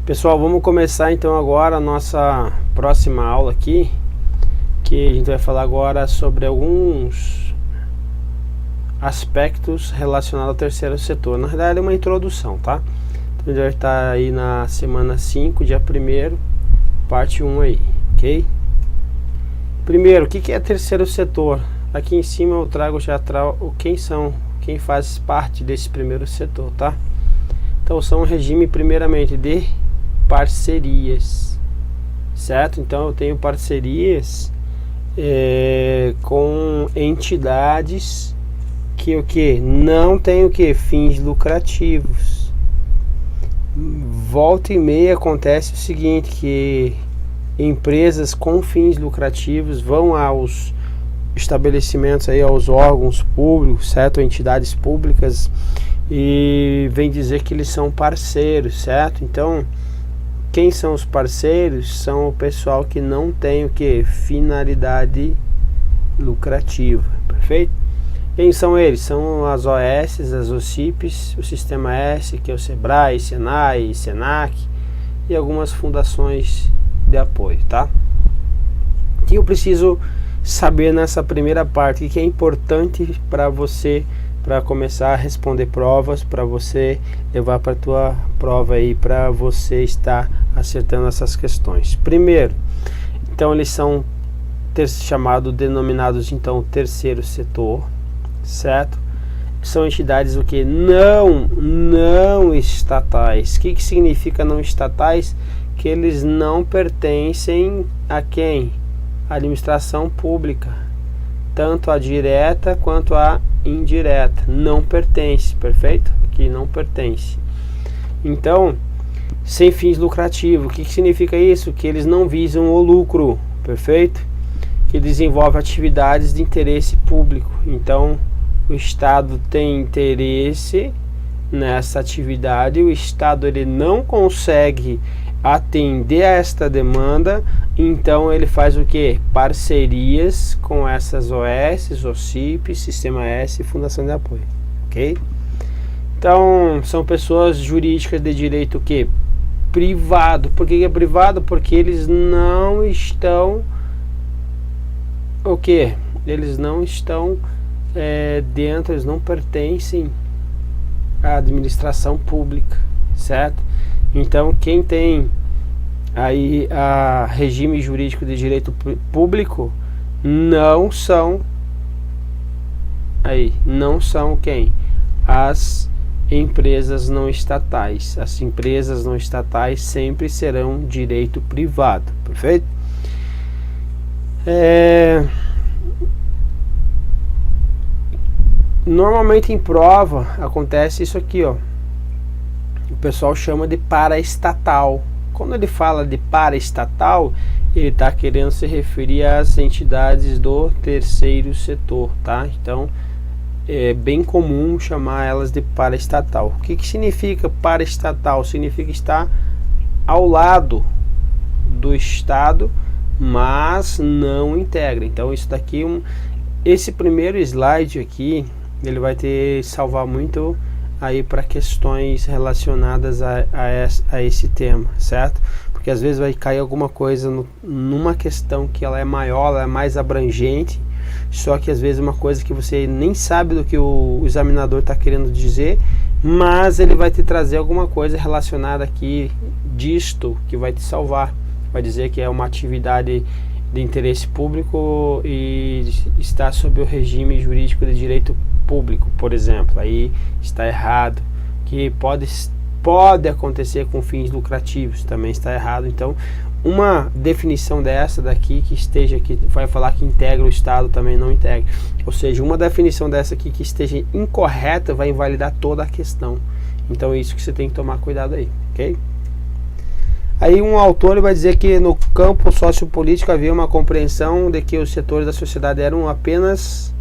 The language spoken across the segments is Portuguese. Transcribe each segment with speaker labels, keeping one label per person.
Speaker 1: Pessoal, vamos começar então agora a nossa próxima aula aqui, que a gente vai falar agora sobre alguns aspectos relacionados ao terceiro setor. Na verdade é uma introdução, tá? Então a gente vai estar aí na semana 5, dia 1º, parte 1 aí, ok? Primeiro, o que é terceiro setor? Aqui em cima eu trago quem faz parte desse primeiro setor, tá? Então são um regime primeiramente de parcerias, certo? Então eu tenho parcerias com entidades que não tem fins lucrativos. Volta e meia acontece o seguinte, que empresas com fins lucrativos vão aos estabelecimentos aí, aos órgãos públicos, certo? Entidades públicas, e vem dizer que eles são parceiros, certo? Então, quem são os parceiros? São o pessoal que não tem finalidade lucrativa, perfeito? Quem são eles? São as OS, as OCIPs, o Sistema S, que é o SEBRAE, SENAI, SENAC e algumas fundações de apoio, tá? O que eu preciso saber nessa primeira parte, o que é importante para você, para começar a responder provas, para você levar para a tua prova aí, para você estar acertando essas questões. Primeiro, então eles são denominados então terceiro setor, certo? São entidades não estatais. O que significa não estatais? Que eles não pertencem a quem? A administração pública, tanto a direta quanto a indireta. Não pertence, perfeito? Aqui não pertence. Então, sem fins lucrativos. O que significa isso? Que eles não visam o lucro, perfeito? Que desenvolve atividades de interesse público. Então, o Estado tem interesse nessa atividade, o Estado ele não consegue atender a esta demanda, então ele faz o que? Parcerias com essas OS, OCIP, Sistema S e Fundação de Apoio, ok? Então são pessoas jurídicas de direito privado. Por que é privado? Porque eles não estão eles não estão dentro, eles não pertencem à administração pública, certo? Então quem tem aí a regime jurídico de direito público não são quem? As empresas não estatais. As empresas não estatais sempre serão direito privado, perfeito? Normalmente em prova acontece isso aqui, ó. O pessoal chama de paraestatal. Quando ele fala de paraestatal, ele está querendo se referir às entidades do terceiro setor, tá? Então é bem comum chamar elas de paraestatal. O que significa paraestatal? Significa estar ao lado do Estado, mas não integra. Então isso daqui, esse primeiro slide aqui, ele vai te salvar muito aí para questões relacionadas a esse tema, certo? Porque às vezes vai cair alguma coisa numa questão que ela é maior, ela é mais abrangente, só que às vezes uma coisa que você nem sabe do que o examinador está querendo dizer, mas ele vai te trazer alguma coisa relacionada aqui disto que vai te salvar. Vai dizer que é uma atividade de interesse público e está sob o regime jurídico de direito público, por exemplo. Aí está errado. Que pode acontecer com fins lucrativos, também está errado. Então, uma definição dessa daqui que vai falar que integra o Estado, também não integra. Ou seja, uma definição dessa aqui que esteja incorreta vai invalidar toda a questão. Então é isso que você tem que tomar cuidado aí, ok? Aí um autor vai dizer que no campo sociopolítico havia uma compreensão de que os setores da sociedade eram apenas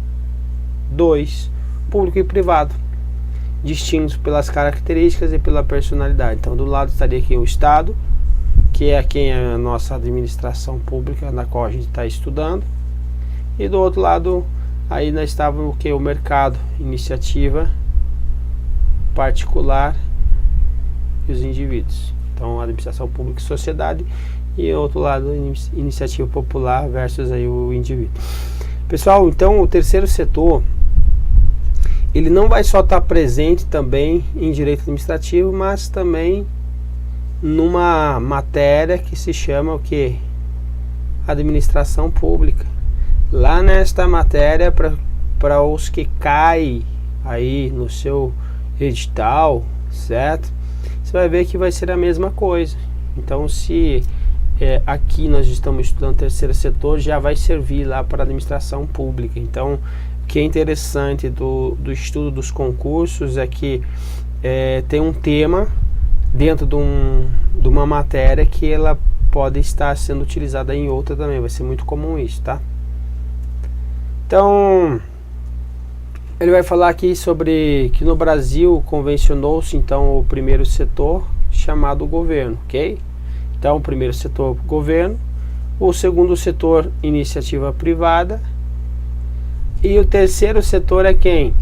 Speaker 1: dois, público e privado, distintos pelas características e pela personalidade. Então do lado estaria aqui o Estado, que é quem é a nossa administração pública, na qual a gente está estudando, e do outro lado aí nós estávamos o mercado, iniciativa particular e os indivíduos. Então, administração pública e sociedade, e outro lado, iniciativa popular versus aí o indivíduo. Pessoal, então o terceiro setor, ele não vai só estar presente também em direito administrativo, mas também numa matéria que se chama o que? Administração pública. Lá nesta matéria, para os que caem aí no seu edital, certo? Você vai ver que vai ser a mesma coisa. Então, se aqui nós estamos estudando terceiro setor, já vai servir lá para administração pública. Então, o que é interessante do estudo dos concursos é que tem um tema dentro de uma matéria que ela pode estar sendo utilizada em outra também. Vai ser muito comum isso, tá? Então, ele vai falar aqui sobre que no Brasil convencionou-se então o primeiro setor chamado governo, ok? Então, o primeiro setor, governo, o segundo setor, iniciativa privada, e o terceiro setor é quem?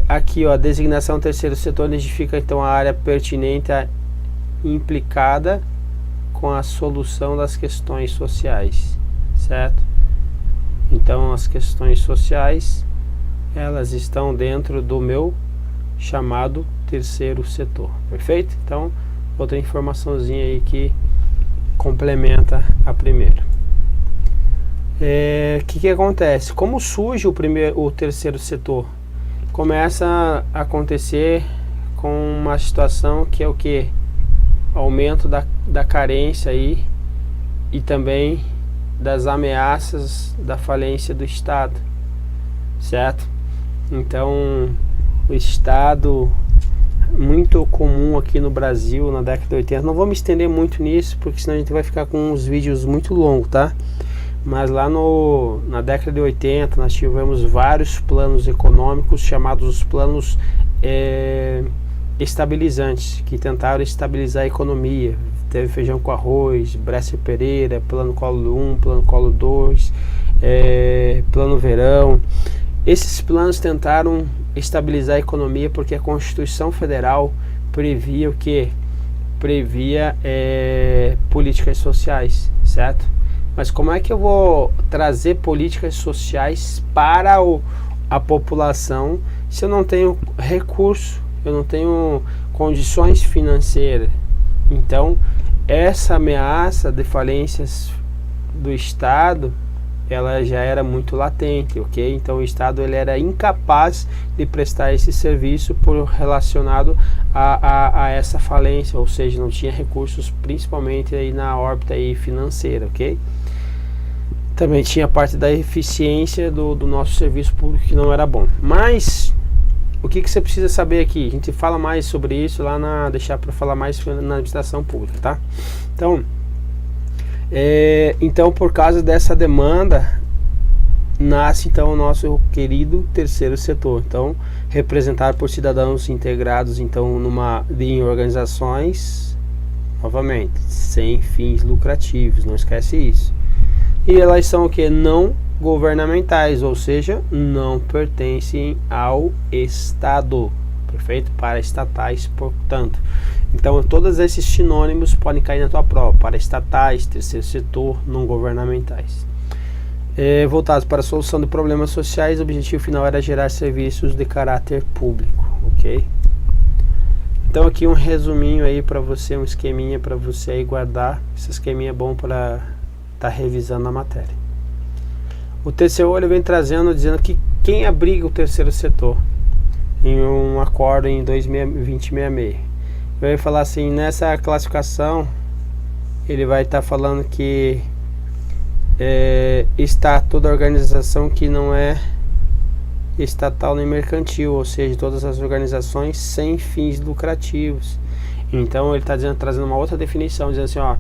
Speaker 1: Aqui, ó, a designação terceiro setor identifica então a área pertinente implicada com a solução das questões sociais, certo? Então, as questões sociais, elas estão dentro do meu chamado terceiro setor, perfeito? Então, outra informaçãozinha aí que complementa a primeira. Que acontece? Como surge o terceiro setor? Começa a acontecer com uma situação que é o que? Aumento da carência aí e também das ameaças da falência do Estado, certo? Então, o Estado, muito comum aqui no Brasil na década de 80, não vou me estender muito nisso, porque senão a gente vai ficar com uns vídeos muito longos, tá? Mas lá na década de 80 nós tivemos vários planos econômicos chamados os planos estabilizantes, que tentaram estabilizar a economia. Teve feijão com arroz, Bresser Pereira, plano Collor 1, plano Collor 2, plano verão. Esses planos tentaram estabilizar a economia porque a Constituição Federal previa o que? Previa políticas sociais, certo? Mas como é que eu vou trazer políticas sociais para a população se eu não tenho recurso, eu não tenho condições financeiras? Então, essa ameaça de falências do Estado, ela já era muito latente, ok? Então, o Estado ele era incapaz de prestar esse serviço relacionado a essa falência, ou seja, não tinha recursos, principalmente aí na órbita aí financeira, ok? Também tinha parte da eficiência do nosso serviço público que não era bom. Mas o que você precisa saber aqui? A gente fala mais sobre isso lá deixar para falar mais na administração pública, tá? Então, por causa dessa demanda, nasce então o nosso querido terceiro setor. Então, representado por cidadãos integrados então em organizações, novamente, sem fins lucrativos, não esquece isso. E elas são o que? Não governamentais, ou seja, não pertencem ao Estado, perfeito? Paraestatais, portanto. Então, todos esses sinônimos podem cair na tua prova: paraestatais, terceiro setor, não governamentais. Voltados para a solução de problemas sociais, o objetivo final era gerar serviços de caráter público, ok? Então, aqui um resuminho aí para você, um esqueminha para você aí guardar. Esse esqueminha é bom para estar revisando a matéria. O TCU ele vem trazendo, dizendo que quem abriga o terceiro setor em um acordo em 2066. Vai falar assim, nessa classificação ele vai estar falando que está toda organização que não é estatal nem mercantil, ou seja, todas as organizações sem fins lucrativos. Então ele está trazendo uma outra definição, dizendo assim, ó,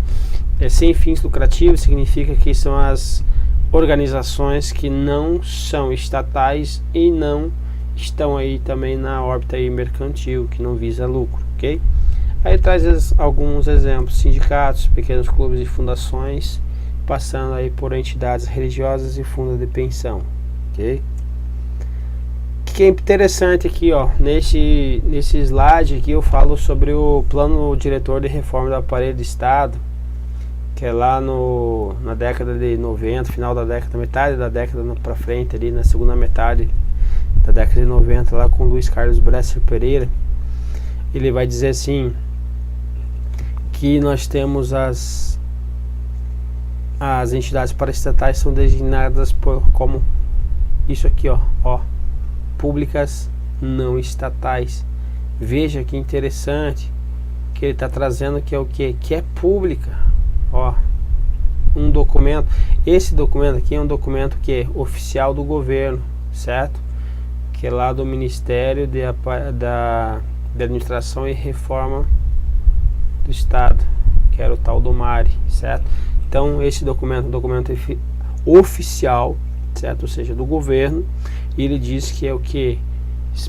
Speaker 1: sem fins lucrativos significa que são as organizações que não são estatais e não estão aí também na órbita aí mercantil, que não visa lucro, ok? Aí traz alguns exemplos: sindicatos, pequenos clubes e fundações, passando aí por entidades religiosas e fundos de pensão, ok? O que é interessante aqui, ó, nesse slide aqui eu falo sobre o plano diretor de reforma do aparelho de Estado, que é lá na década de 90, final da década, metade da década para frente, ali na segunda metade da década de 90, lá com Luiz Carlos Bresser Pereira. Ele vai dizer assim, que nós temos as entidades paraestatais são designadas como isso aqui, ó, públicas não estatais. Veja que interessante que ele está trazendo, que é o que é pública, ó, um documento. Esse documento aqui é um documento que é oficial do governo, certo? Que é lá do Ministério da Administração e Reforma do Estado, que era o tal do MARE, certo? Então esse documento é um documento oficial, certo? Ou seja, do governo, e ele diz que é o que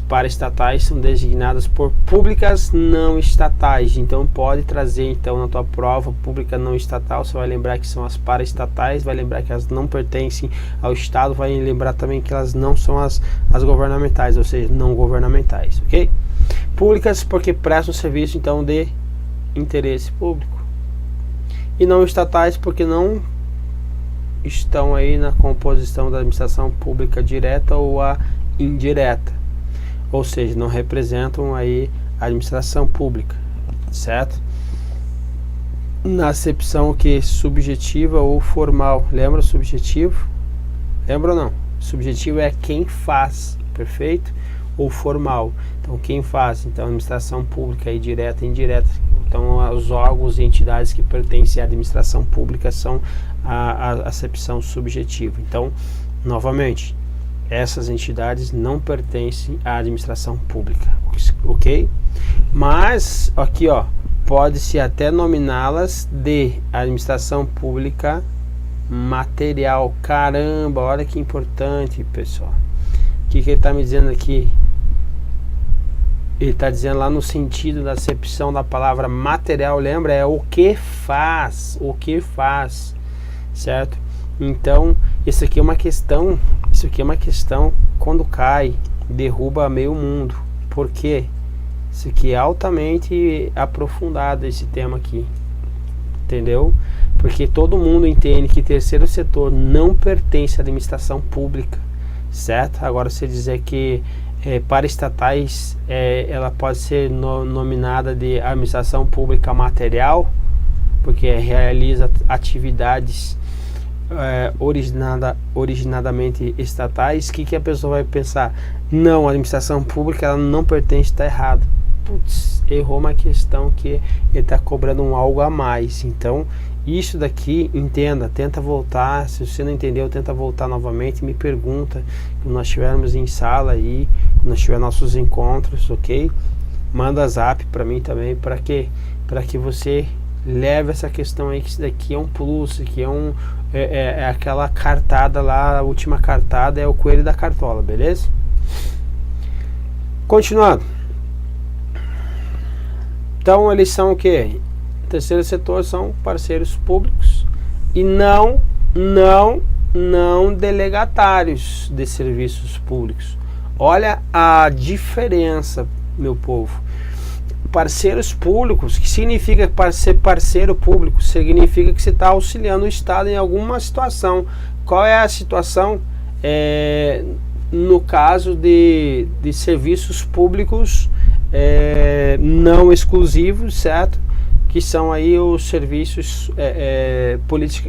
Speaker 1: paraestatais são designadas por públicas não estatais. Então pode trazer então na tua prova pública não estatal, você vai lembrar que são as paraestatais, vai lembrar que elas não pertencem ao Estado, vai lembrar também que elas não são as governamentais, ou seja, não governamentais, ok? Públicas porque prestam serviço então de interesse público, e não estatais porque não estão aí na composição da administração pública direta ou a indireta, ou seja, não representam aí a administração pública, certo? Na acepção que subjetiva ou formal. Lembra o subjetivo? Lembra ou não? Subjetivo é quem faz, perfeito? Ou formal. Então quem faz? Então a administração pública aí direta e indireta. Então os órgãos e entidades que pertencem à administração pública são a acepção subjetiva. Então, novamente, essas entidades não pertencem à administração pública, ok? Mas, aqui ó, pode-se até nominá-las de administração pública material. Caramba, olha que importante, pessoal. O que ele está me dizendo aqui? Ele está dizendo lá no sentido da acepção da palavra material, lembra? É o que faz, certo? Então, isso aqui é uma questão, quando cai, derruba meio mundo. Por quê? Isso aqui é altamente aprofundado, esse tema aqui, entendeu? Porque todo mundo entende que terceiro setor não pertence à administração pública, certo? Agora, você dizer que paraestatais, ela pode ser nominada de administração pública material, porque realiza atividades originadamente estatais. O que a pessoa vai pensar? Não, a administração pública ela não pertence, está errado. Putz, errou uma questão que ele está cobrando algo a mais. Então, isso daqui, entenda, tenta voltar. Se você não entendeu, tenta voltar novamente, me pergunta. Quando nós estivermos em sala aí, quando nós tivermos nossos encontros, ok? Manda zap para mim também, para que você leve essa questão aí, que isso daqui é um plus, que é aquela cartada lá, a última cartada é o coelho da cartola, beleza? Continuando. Então eles são o que? Terceiro setor são parceiros públicos e não delegatários de serviços públicos. Olha a diferença, meu povo. Parceiros públicos, que significa ser parceiro público? Significa que você está auxiliando o Estado em alguma situação. Qual é a situação? No caso de serviços públicos não exclusivos, certo? Que são aí os serviços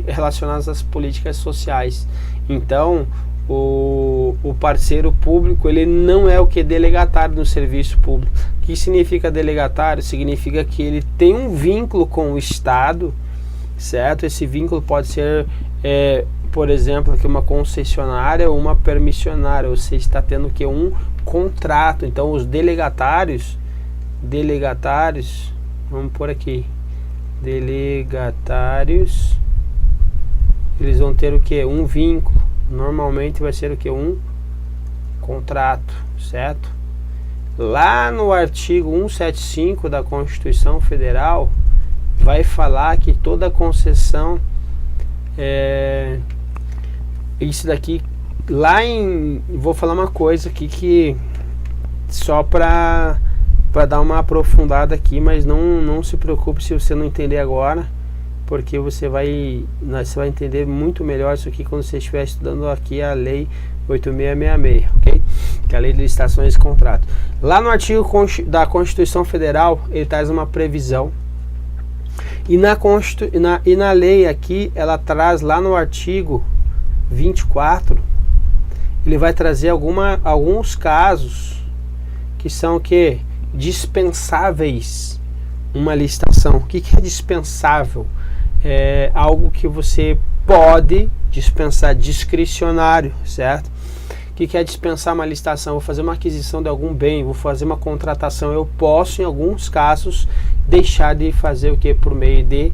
Speaker 1: relacionados às políticas sociais. Então, o parceiro público, ele não é o que? Delegatário no serviço público. O que significa delegatário? Significa que ele tem um vínculo com o Estado, certo? Esse vínculo pode ser, por exemplo, aqui uma concessionária ou uma permissionária. Você está tendo que um contrato. Então, os delegatários, vamos por aqui, delegatários, eles vão ter o que? Um vínculo. Normalmente vai ser o que? Um contrato, certo? Lá no artigo 175 da Constituição Federal vai falar que toda concessão, isso daqui, vou falar uma coisa aqui que só para dar uma aprofundada aqui, mas não se preocupe se você não entender agora, porque você vai entender muito melhor isso aqui quando você estiver estudando aqui a Lei 8666, ok? Que é a Lei de Licitações e Contratos. Lá no artigo da Constituição Federal, ele traz uma previsão, e na lei aqui, ela traz lá no artigo 24, ele vai trazer alguns casos que são o quê? Dispensáveis uma licitação. O que é dispensável? É algo que você pode dispensar, discricionário, certo? O que é dispensar uma licitação? Vou fazer uma aquisição de algum bem, vou fazer uma contratação, eu posso, em alguns casos, deixar de fazer o que? Por meio de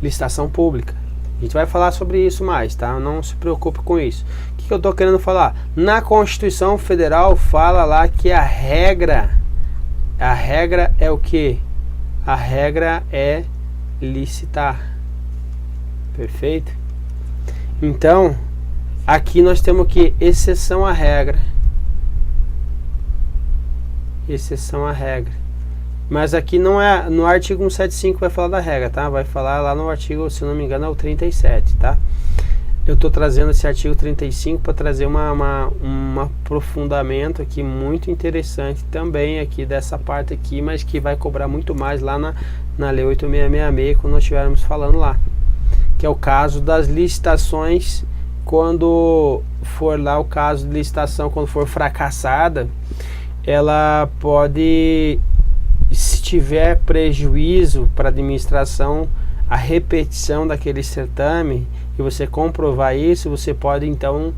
Speaker 1: licitação pública. A gente vai falar sobre isso mais, tá? Não se preocupe com isso. O que eu estou querendo falar? Na Constituição Federal fala lá que a regra é o que? A regra é licitar. Perfeito? Então, aqui nós temos que exceção à regra. Exceção à regra. Mas aqui não é, no artigo 175 vai falar da regra, tá? Vai falar lá no artigo, se não me engano, é o 37, tá? Eu estou trazendo esse artigo 35 para trazer um aprofundamento aqui muito interessante também aqui dessa parte aqui, mas que vai cobrar muito mais lá na Lei 8666 quando nós estivermos falando lá. Que é o caso das licitações, quando for lá o caso de licitação, quando for fracassada, ela pode, se tiver prejuízo para a administração, a repetição daquele certame, e você comprovar isso, você pode então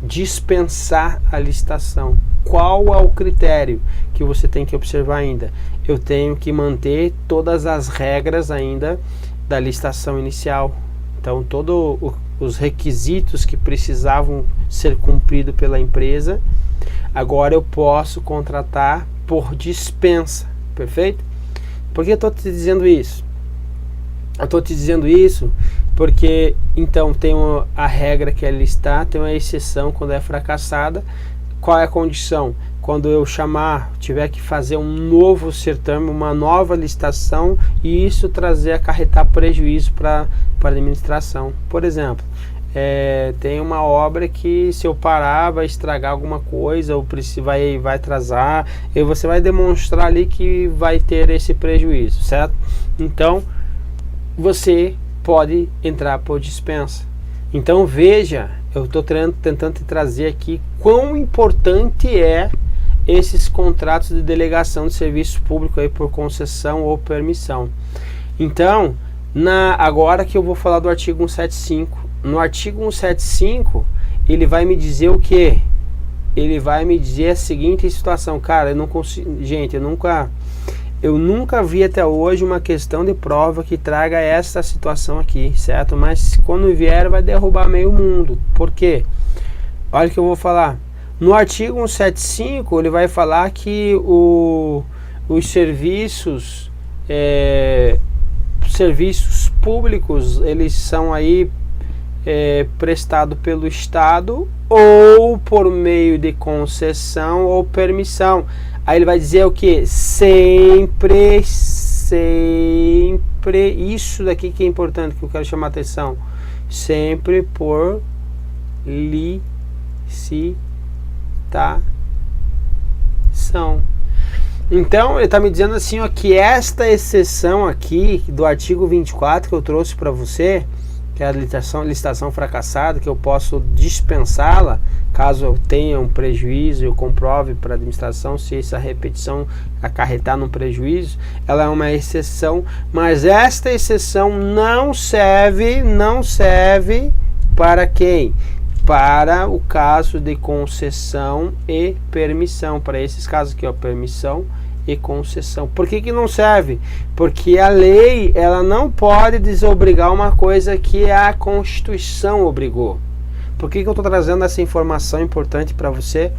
Speaker 1: dispensar a licitação. Qual é o critério que você tem que observar ainda? Eu tenho que manter todas as regras ainda da licitação inicial. Então, todos os requisitos que precisavam ser cumpridos pela empresa, agora eu posso contratar por dispensa. Perfeito? Por que eu estou te dizendo isso? Eu estou te dizendo isso porque, então, tem a regra que é listar, tem uma exceção quando é fracassada. Qual é a condição? Quando eu tiver que fazer um novo certame, uma nova licitação, e isso acarretar prejuízo para a administração. Por exemplo, tem uma obra que, se eu parar, vai estragar alguma coisa, ou vai atrasar, e você vai demonstrar ali que vai ter esse prejuízo, certo? Então, você pode entrar por dispensa. Então, veja, eu estou tentando te trazer aqui quão importante é esses contratos de delegação de serviço público aí por concessão ou permissão. Então, agora que eu vou falar do artigo 175, no artigo 175, ele vai me dizer o quê? Ele vai me dizer a seguinte situação, cara, eu não consigo, gente, eu nunca vi até hoje uma questão de prova que traga essa situação aqui, certo? Mas quando vier vai derrubar meio mundo. Por quê? Olha o que eu vou falar. No artigo 175 ele vai falar que os serviços públicos, eles são aí prestados pelo Estado ou por meio de concessão ou permissão. Aí ele vai dizer o que? Sempre, isso daqui que é importante, que eu quero chamar a atenção, sempre por licitação. Então ele está me dizendo assim, ó, que esta exceção aqui do artigo 24 que eu trouxe para você, que é a licitação fracassada, que eu posso dispensá-la caso eu tenha um prejuízo, eu comprove para a administração se essa repetição acarretar num prejuízo, ela é uma exceção, mas esta exceção não serve para quem? Para o caso de concessão e permissão, para esses casos aqui, ó, permissão e concessão. Por que não serve? Porque a lei, ela não pode desobrigar uma coisa que a Constituição obrigou. Por que eu estou trazendo essa informação importante para você?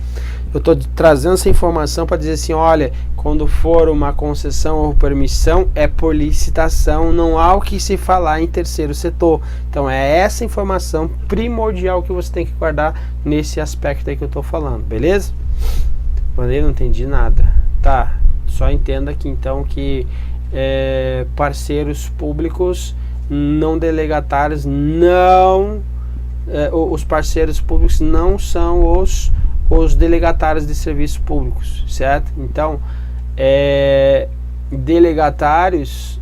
Speaker 1: eu estou trazendo essa informação para dizer assim, olha, quando for uma concessão ou permissão, é por licitação, não há o que se falar em terceiro setor. Então é essa informação primordial que você tem que guardar nesse aspecto aí que eu estou falando, beleza? Falei, não entendi nada. Tá, só entenda aqui então que parceiros públicos não delegatários não... os parceiros públicos não são os delegatários de serviços públicos, certo? Então, delegatários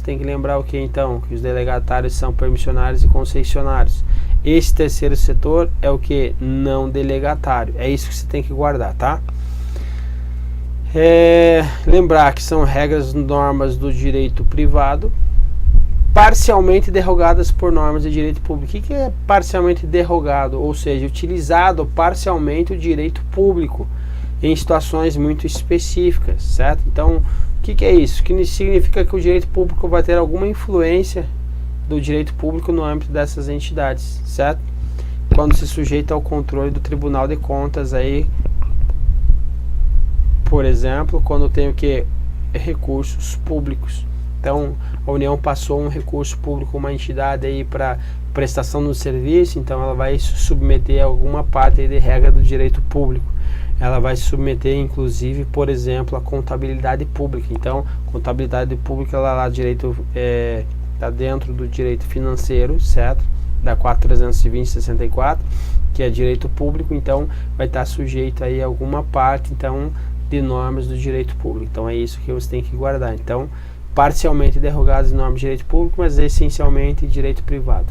Speaker 1: tem que lembrar o que então? Que os delegatários são permissionários e concessionários. Esse terceiro setor é o que? Não delegatário. É isso que você tem que guardar, tá? Lembrar que são regras, normas do direito privado, parcialmente derrogadas por normas de direito público. O que é parcialmente derrogado? Ou seja, utilizado parcialmente o direito público em situações muito específicas, certo? Então, o que é isso? Que significa que o direito público vai ter alguma influência do direito público no âmbito dessas entidades, certo? Quando se sujeita ao controle do Tribunal de Contas aí, por exemplo, quando tem o que? Recursos públicos. Então, a União passou um recurso público, uma entidade aí para prestação do serviço, então ela vai se submeter a alguma parte aí de regra do direito público. Ela vai se submeter, inclusive, por exemplo, a contabilidade pública. Então, contabilidade pública, ela lá direito está dentro do direito financeiro, certo? Da 4.320/64, que é direito público, então vai estar sujeito aí a alguma parte, então, de normas do direito público. Então, é isso que você tem que guardar. Então, parcialmente derrogadas normas de direito público, mas essencialmente direito privado.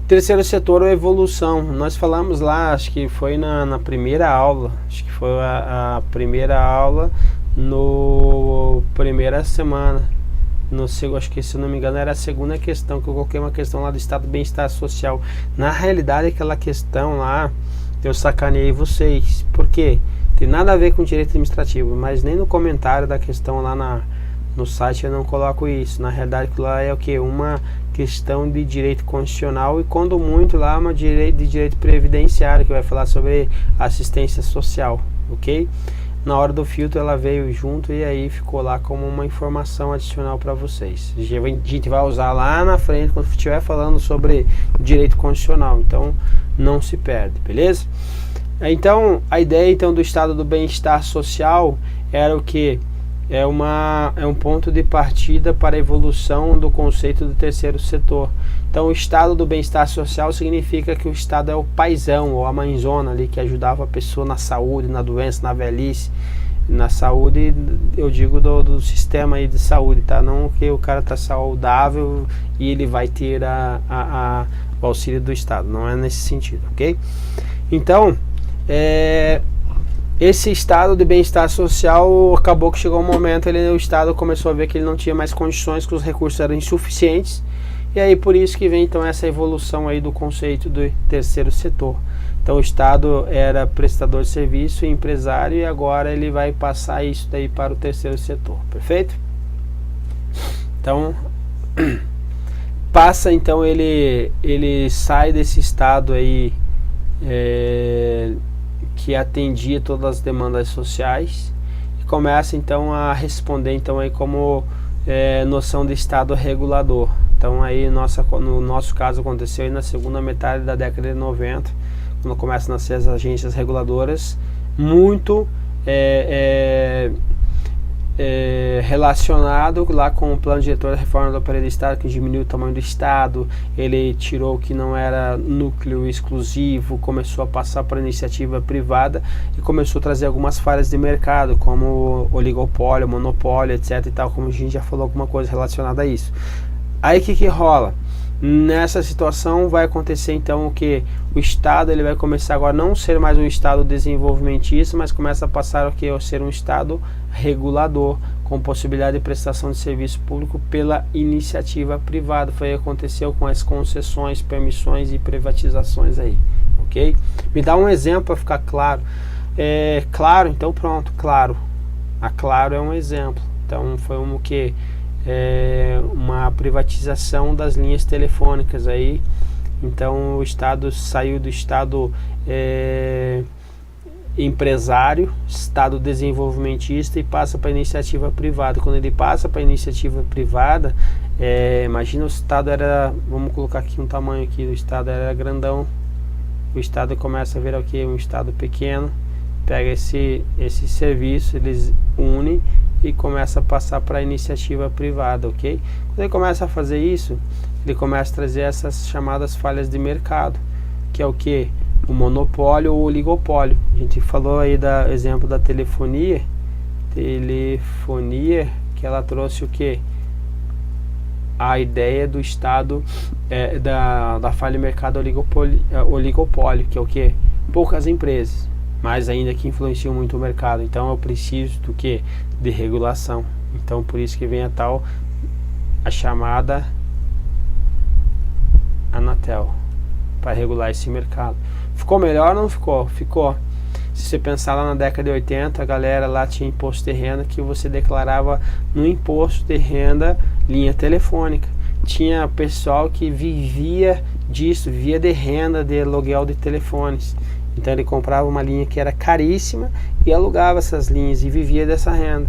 Speaker 1: Terceiro setor, a evolução. Nós falamos lá, acho que foi na primeira aula, acho que foi a primeira aula no primeira semana. Acho que, se eu não me engano, era a segunda questão, que eu coloquei uma questão lá do estado do bem-estar social. Na realidade, aquela questão lá, eu sacaneei vocês. Por quê? Tem nada a ver com direito administrativo, mas nem no comentário da questão lá no site eu não coloco isso. Na realidade, lá é o que? Uma questão de direito constitucional e, quando muito, lá uma de direito previdenciário, que vai falar sobre assistência social, ok? Na hora do filtro ela veio junto e aí ficou lá como uma informação adicional para vocês. A gente vai usar lá na frente quando estiver falando sobre direito constitucional, então não se perde, beleza? Então, a ideia então do estado do bem-estar social era o que? É um ponto de partida para a evolução do conceito do terceiro setor. Então, o estado do bem-estar social significa que o estado é o paizão ou a mãezona ali que ajudava a pessoa na saúde, na doença, na velhice. Na saúde, eu digo do sistema aí de saúde, tá? Não que o cara tá saudável e ele vai ter o auxílio do estado, não é nesse sentido, ok? Então, esse estado de bem-estar social, acabou que chegou um momento, o estado começou a ver que ele não tinha mais condições, que os recursos eram insuficientes, e aí por isso que vem então essa evolução aí do conceito do terceiro setor. Então o estado era prestador de serviço e empresário, e agora ele vai passar isso daí para o terceiro setor, perfeito? Então passa, então ele sai desse estado aí que atendia todas as demandas sociais e começa então a responder então aí como noção de estado regulador. Então aí no nosso caso aconteceu aí na segunda metade da década de 90, quando começam a nascer as agências reguladoras, muito relacionado lá com o plano diretor da reforma do aparelho do Estado, que diminuiu o tamanho do Estado, ele tirou o que não era núcleo exclusivo, começou a passar para a iniciativa privada e começou a trazer algumas falhas de mercado, como oligopólio, monopólio, etc. e tal, como a gente já falou alguma coisa relacionada a isso. Aí o que rola? Nessa situação vai acontecer então o que? O Estado ele vai começar agora a não ser mais um Estado desenvolvimentista, mas começa a passar a ser um Estado regulador, com possibilidade de prestação de serviço público pela iniciativa privada. Foi o que aconteceu com as concessões, permissões e privatizações aí, ok? Me dá um exemplo para ficar claro. Claro, então pronto, Claro. A Claro é um exemplo. Então foi um que? Uma privatização das linhas telefônicas aí, Então o Estado saiu do Estado empresário, Estado desenvolvimentista, e passa para a iniciativa privada. Quando ele passa para a iniciativa privada, imagina, o Estado era, vamos colocar aqui um tamanho aqui, o Estado era grandão, o Estado começa a virar o que? Um Estado pequeno, pega esse serviço, eles unem e começa a passar para a iniciativa privada, ok? Quando ele começa a fazer isso, ele começa a trazer essas chamadas falhas de mercado, que é o que? O monopólio ou oligopólio. A gente falou aí do exemplo da telefonia, que ela trouxe o que? A ideia do Estado, da falha de mercado oligopólio, que é o que? Poucas empresas, mas ainda que influenciam muito o mercado. Então eu preciso do que? De regulação. Então por isso que vem a chamada Anatel, para regular esse mercado. Ficou melhor ou não ficou? Ficou. Se você pensar lá na década de 80, a galera lá tinha imposto de renda, que você declarava no imposto de renda linha telefônica. Tinha pessoal que vivia disso, vivia de renda de aluguel de telefones. Então ele comprava uma linha que era caríssima e alugava essas linhas e vivia dessa renda.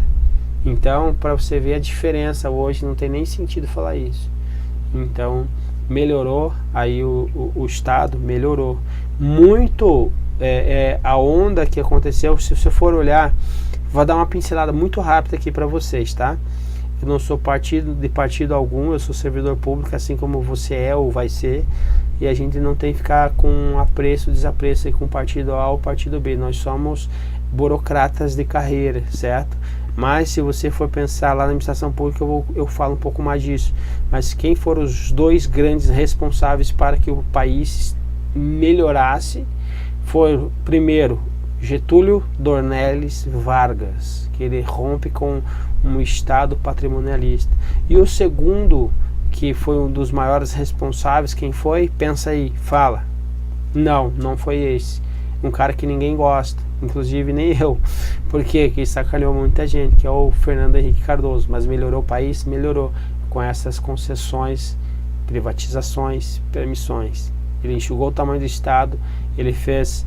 Speaker 1: Então, para você ver a diferença, hoje não tem nem sentido falar isso. Então melhorou, aí o Estado melhorou muito. A onda que aconteceu, se você for olhar, vou dar uma pincelada muito rápida aqui para vocês, tá? Eu não sou de partido algum, eu sou servidor público, assim como você é ou vai ser, e a gente não tem que ficar com apreço, desapreço aí com o partido A ou partido B. Nós somos burocratas de carreira, certo? Mas se você for pensar lá na administração pública, eu falo um pouco mais disso. Mas quem foram os dois grandes responsáveis para que o país melhorasse foi, primeiro, Getúlio Dornelles Vargas, que ele rompe com um Estado patrimonialista. E o segundo, que foi um dos maiores responsáveis, quem foi? Pensa aí, fala. Não foi esse. Um cara que ninguém gosta, inclusive nem eu, porque que sacaneou muita gente, que é o Fernando Henrique Cardoso. Mas melhorou o país? Melhorou, com essas concessões, privatizações, permissões. Ele enxugou o tamanho do Estado, ele fez,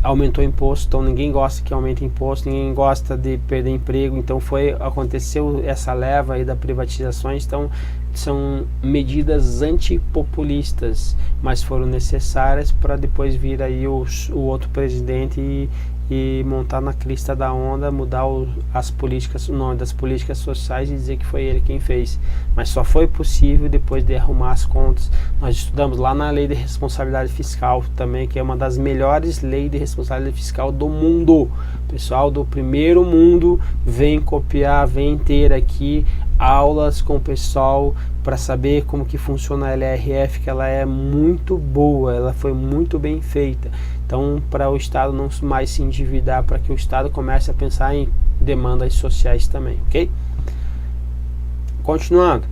Speaker 1: aumentou o imposto. Então ninguém gosta que aumente imposto, ninguém gosta de perder emprego. Então aconteceu essa leva aí da privatizações. Então são medidas antipopulistas, mas foram necessárias para depois vir aí o outro presidente e montar na crista da onda, mudar o nome das políticas sociais e dizer que foi ele quem fez. Mas só foi possível depois de arrumar as contas. Nós estudamos lá na lei de responsabilidade fiscal também, que é uma das melhores leis de responsabilidade fiscal do mundo. O pessoal do primeiro mundo vem copiar, vem ter aqui aulas com o pessoal para saber como que funciona a LRF, que ela é muito boa, ela foi muito bem feita. Então, para o Estado não mais se endividar, para que o Estado comece a pensar em demandas sociais também, ok? Continuando.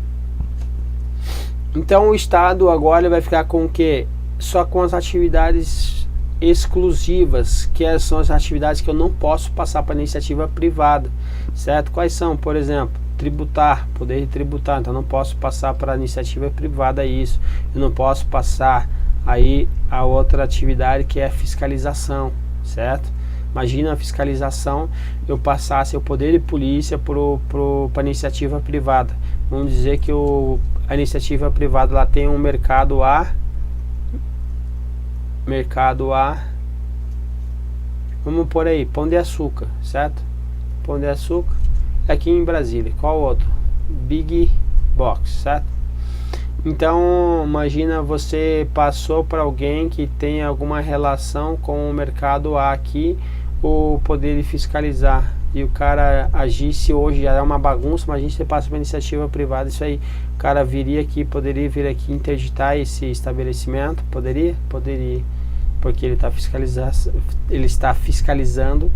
Speaker 1: Então, o Estado agora vai ficar com o quê? Só com as atividades exclusivas, que são as atividades que eu não posso passar para a iniciativa privada, certo? Quais são? Por exemplo, tributar, poder de tributar. Então, não posso passar para a iniciativa privada isso. Eu não posso passar aí a outra atividade, que é a fiscalização, certo? Imagina a fiscalização, eu passasse o poder de polícia para a iniciativa privada. Vamos dizer que a iniciativa privada lá tem um mercado A, vamos por aí, Pão de Açúcar, certo? Pão de Açúcar, aqui em Brasília. Qual outro? Big Box, certo? Então, imagina, você passou para alguém que tem alguma relação com o mercado A aqui, o poder de fiscalizar, e o cara agisse, hoje já é uma bagunça, mas a gente passa para iniciativa privada, isso aí, o cara poderia vir aqui interditar esse estabelecimento, poderia, porque ele está fiscalizando.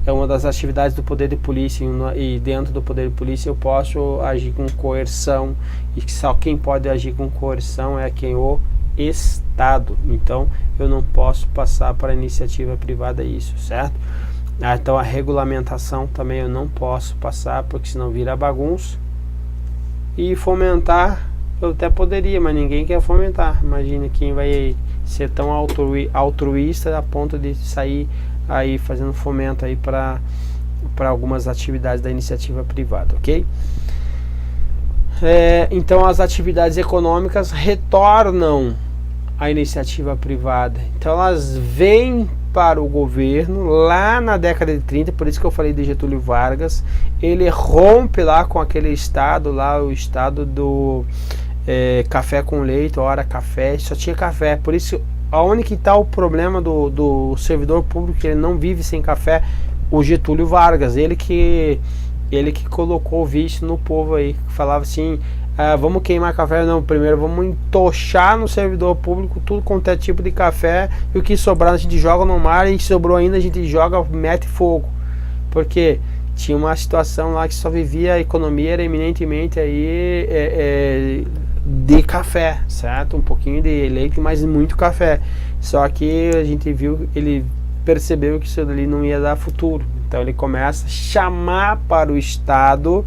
Speaker 1: É uma das atividades do poder de polícia, e dentro do poder de polícia eu posso agir com coerção, e só quem pode agir com coerção é o Estado. Então eu não posso passar para a iniciativa privada isso, certo? Então a regulamentação também eu não posso passar, porque senão vira bagunça. E fomentar eu até poderia, mas ninguém quer fomentar. Imagina quem vai ser tão altruísta a ponto de sair aí fazendo fomento aí para algumas atividades da iniciativa privada, ok? Então as atividades econômicas retornam à iniciativa privada. Então elas vêm para o governo lá na década de 30, por isso que eu falei de Getúlio Vargas. Ele rompe lá com aquele estado lá, o estado do café com leite, hora café, só tinha café. Por isso, aonde que está o problema do servidor público, que ele não vive sem café? O Getúlio Vargas, ele que colocou o vício no povo aí, que falava assim, vamos queimar café, não, primeiro vamos entochar no servidor público tudo quanto é tipo de café, e o que sobrar a gente joga no mar, e sobrou ainda a gente joga, mete fogo, porque tinha uma situação lá que só vivia, a economia era eminentemente aí de café, certo? Um pouquinho de leite, mas muito café, só que a gente viu, ele percebeu que isso ali não ia dar futuro, então ele começa a chamar para o Estado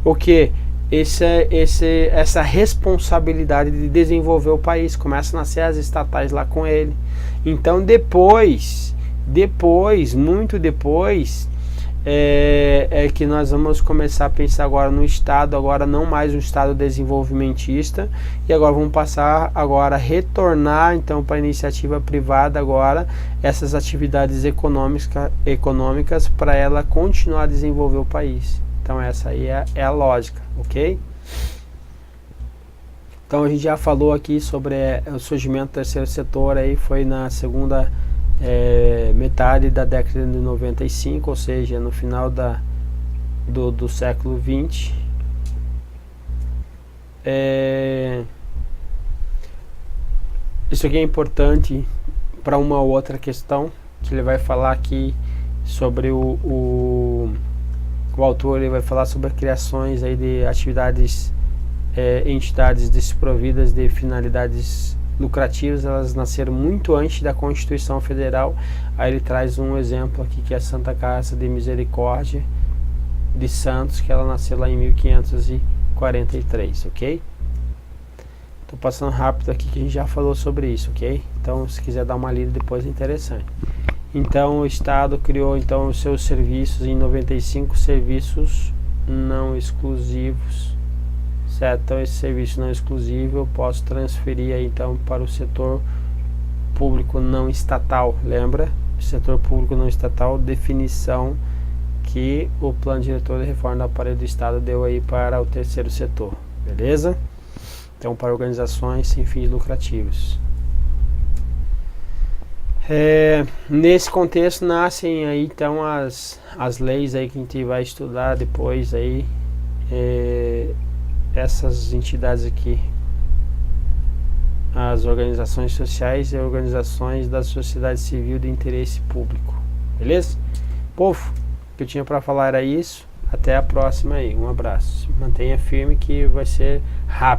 Speaker 1: o que? Essa responsabilidade de desenvolver o país. Começa a nascer as estatais lá com ele. Então depois, muito depois, é que nós vamos começar a pensar agora no Estado, agora não mais um Estado desenvolvimentista, e agora vamos passar agora a retornar então para a iniciativa privada agora essas atividades econômicas para ela continuar a desenvolver o país. Então essa aí é a lógica, ok? Então a gente já falou aqui sobre o surgimento do terceiro setor, aí foi na segunda metade da década de 95, ou seja, no final do século 20. Isso aqui é importante para uma outra questão, que ele vai falar aqui sobre o autor, ele vai falar sobre criações aí de atividades, entidades desprovidas de finalidades lucrativas. Elas nasceram muito antes da Constituição Federal. Aí ele traz um exemplo aqui, que é a Santa Casa de Misericórdia de Santos, que ela nasceu lá em 1543, ok? Estou passando rápido aqui, que a gente já falou sobre isso, ok? Então, se quiser dar uma lida depois, é interessante. Então o Estado criou então os seus serviços em 95, serviços não exclusivos, certo? Então esse serviço não exclusivo eu posso transferir aí, então para o setor público não estatal. Lembra? Setor público não estatal, definição que o Plano Diretor de Reforma do Aparelho do Estado deu aí para o terceiro setor, beleza? Então para organizações sem fins lucrativos. Nesse contexto nascem aí então as leis aí que a gente vai estudar depois aí, essas entidades aqui, as organizações sociais e organizações da sociedade civil de interesse público, beleza? Povo, o que eu tinha para falar era isso. Até a próxima aí, um abraço, mantenha firme que vai ser rápido.